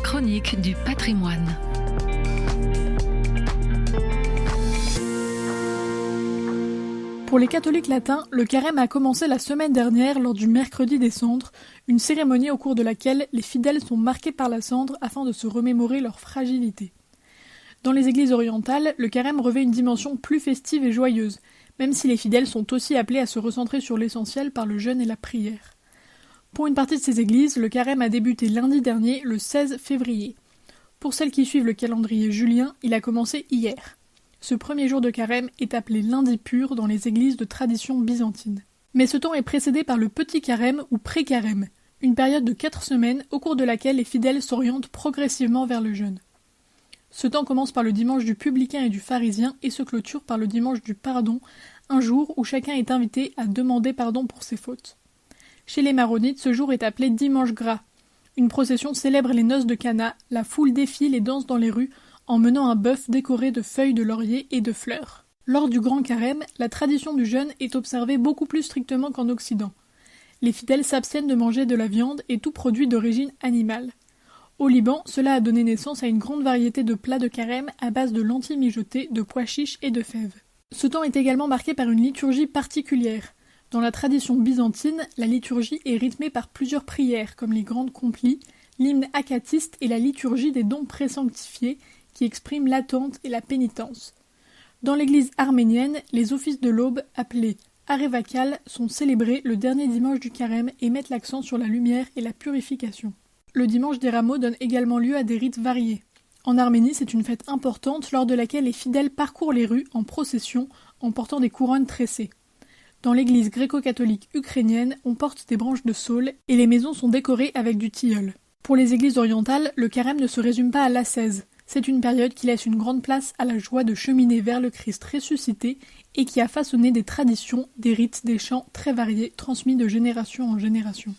chronique du patrimoine. Pour les catholiques latins, le carême a commencé la semaine dernière lors du mercredi des cendres, une cérémonie au cours de laquelle les fidèles sont marqués par la cendre afin de se remémorer leur fragilité. Dans les églises orientales, le carême revêt une dimension plus festive et joyeuse, même si les fidèles sont aussi appelés à se recentrer sur l'essentiel par le jeûne et la prière. Pour une partie de ces églises, le carême a débuté lundi dernier, le 16 février. Pour celles qui suivent le calendrier julien, il a commencé hier. Ce premier jour de carême est appelé lundi pur dans les églises de tradition byzantine. Mais ce temps est précédé par le petit carême ou pré-carême, une période de 4 semaines au cours de laquelle les fidèles s'orientent progressivement vers le jeûne. Ce temps commence par le dimanche du publicain et du pharisien et se clôture par le dimanche du pardon, un jour où chacun est invité à demander pardon pour ses fautes. Chez les maronites, ce jour est appelé dimanche gras. Une procession célèbre les noces de Cana, la foule défile et danse dans les rues, en menant un bœuf décoré de feuilles de laurier et de fleurs. Lors du grand carême, la tradition du jeûne est observée beaucoup plus strictement qu'en Occident. Les fidèles s'abstiennent de manger de la viande et tout produit d'origine animale. Au Liban, cela a donné naissance à une grande variété de plats de carême à base de lentilles mijotées, de pois chiches et de fèves. Ce temps est également marqué par une liturgie particulière. Dans la tradition byzantine, la liturgie est rythmée par plusieurs prières, comme les grandes complies, l'hymne akatiste et la liturgie des dons présanctifiés, qui expriment l'attente et la pénitence. Dans l'église arménienne, les offices de l'aube, appelés Arevakal, sont célébrés le dernier dimanche du carême et mettent l'accent sur la lumière et la purification. Le dimanche des rameaux donne également lieu à des rites variés. En Arménie, c'est une fête importante lors de laquelle les fidèles parcourent les rues en procession en portant des couronnes tressées. Dans l'église gréco-catholique ukrainienne, on porte des branches de saule et les maisons sont décorées avec du tilleul. Pour les églises orientales, le carême ne se résume pas à l'ascèse. C'est une période qui laisse une grande place à la joie de cheminer vers le Christ ressuscité et qui a façonné des traditions, des rites, des chants très variés transmis de génération en génération.